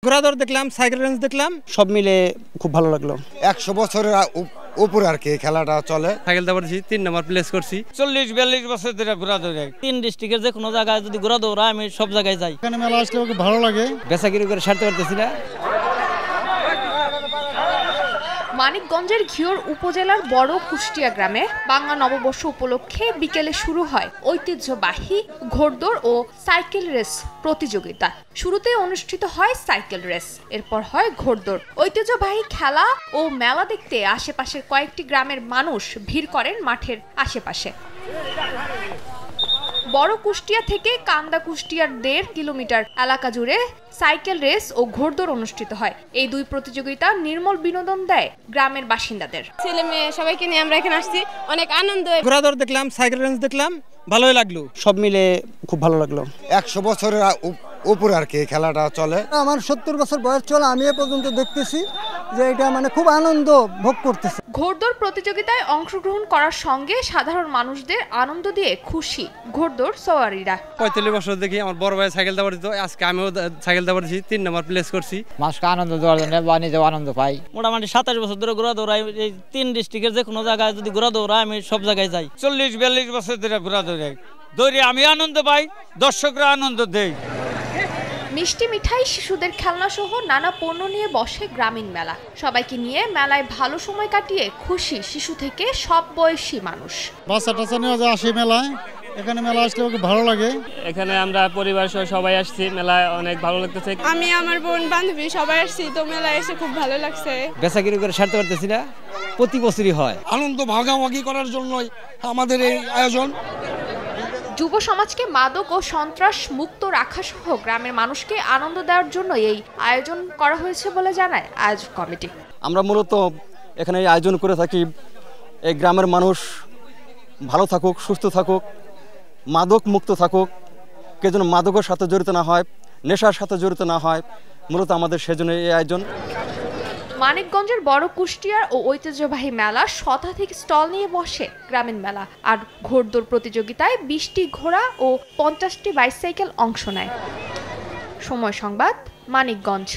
ঘোড়াদৌড় দেখলাম, cycle range দেখলাম, সব মিলে খুব ভালো লাগলো। 100 বছরের উপরে আর কি খেলাটা চলে। সাইকেল দাঁড়িয়েছি, 3 নম্বর প্লেস করছি। 40-42 বছর ধরে ঘোড়াদৌড়। 3 ডিস্ট্রিক্টের যে কোনো জায়গায় যদি ঘোড়াদৌড় আমি সব জায়গায় যাই। এখানে মেলা আসলে খুব ভালো লাগে। বেচাকিরি করে সারতে পারতেছি না। মানিকগঞ্জের ঘিওর উপজেলার বড় কুষ্টিয়া গ্রামে বাংলা নববর্ষ উপলক্ষে বিকেলে শুরু হয় ঐতিহ্যবাহী ঘোড়দৌড় ও সাইকেল রেস প্রতিযোগিতা। শুরুতে অনুষ্ঠিত হয় সাইকেল রেস, এরপর হয় ঘোড়দৌড়। ঐতিহ্যবাহী খেলা ও মেলা দেখতে আশেপাশের কয়েকটি গ্রামের মানুষ ভিড় করেন মাঠের আশেপাশে। বড় কুষ্টিয়া থেকে কান্দা কুষ্টিয়ার 1.5 কিলোমিটার এলাকা জুড়ে সাইকেল রেস ও ঘোড়দৌড় অনুষ্ঠিত হয়। এই দুই প্রতিযোগিতা নির্মল বিনোদন দেয় গ্রামের বাসিন্দাদের। ছেলে মেয়ে সবাইকে নিয়ে আমরা এখানে আসছি, অনেক আনন্দ। ঘোড়াদৌড় দেখলাম, সাইকেল রেঞ্জ দেখলাম, ভালোই লাগলো। সব মিলে খুব ভালো লাগলো। 100 বছরের উপরে আর কি খেলাটা চলে। আমার 70 বছর বয়স চলে, আমি এ পর্যন্ত দেখতেছি যে এটা খুব আনন্দ ভোগ করতেছে। ঘোড়দৌড় প্রতিযোগিতায় অংশগ্রহণ করার সঙ্গে সাধারণ মানুষদের আনন্দ দিয়ে খুশি ঘোড়দৌড় সওয়ারিরা। 45 বছর দেখি আমার বড় ভাই সাইকেল দাঁড়িয়ে, আজকে আমিও সাইকেল দাঁড়িয়েছি, 3 নম্বর প্লেস করছি। মানুষকে আনন্দ দেওয়ার জন্য বা নিজেও আনন্দ পাই। মোটামুটি 27 বছর ধরে ঘোড়াদৌড়াই। এই 3 ডিস্ট্রিক্টের যে কোনো জায়গায় যদি ঘোড়াদৌড় আমি সব জায়গায় যাই। 40-42 বছর ধরে ঘোড়াদৌড় দৌড়ে আমি আনন্দ পাই, দর্শকরা আনন্দ দেয়। মিষ্টি মিঠাই, শিশুদের খেলনা সহ নানা পণ্য নিয়ে বসে গ্রামীণ মেলা। সবাইকে নিয়ে মেলায় ভালো সময় কাটিয়ে খুশি শিশু থেকে সব বয়সী মানুষ। বাচ্চা টাচ্চা নিয়ে আসি মেলায়, এখানে মেলা আসলে খুব ভালো লাগে। এখানে আমরা পরিবার সহ সবাই আসছি, মেলায় অনেক ভালো লাগতেছে। আমি আমার বোন বান্ধবী সবাই আসছি, তো মেলায় এসে খুব ভালো লাগছে। বেচাকিরি করে সারতে পারতেছি না, প্রতি বছরই হয়। আনন্দ ভাগাভাগি করার জন্যই আমাদের এই আয়োজন। যুব সমাজকে মাদক ও সন্ত্রাস মুক্ত রাখা সহ গ্রামের মানুষকে আনন্দ দেওয়ার জন্য এই আয়োজন করা হয়েছে বলে জানায় আয়োজক কমিটি। আমরা মূলত এখানে এই আয়োজন করে থাকি এই গ্রামের মানুষ ভালো থাকুক, সুস্থ থাকুক, মাদক মুক্ত থাকুক, কেউ যেন মাদকের সাথে জড়িত না হয়, নেশার সাথে জড়িত না হয়। মূলত আমাদের সেজন্য এই আয়োজন। মানিকগঞ্জের বড় কুষ্টিয়ার ও ঐতিহ্যবাহী মেলা শতাধিক স্টল নিয়ে বসে গ্রামীণ মেলা। আর ঘোড়দৌড় প্রতিযোগিতায় 20টি ঘোড়া ও 50টি বাইসাইকেল অংশ নেয়। সময় সংবাদ, মানিকগঞ্জ।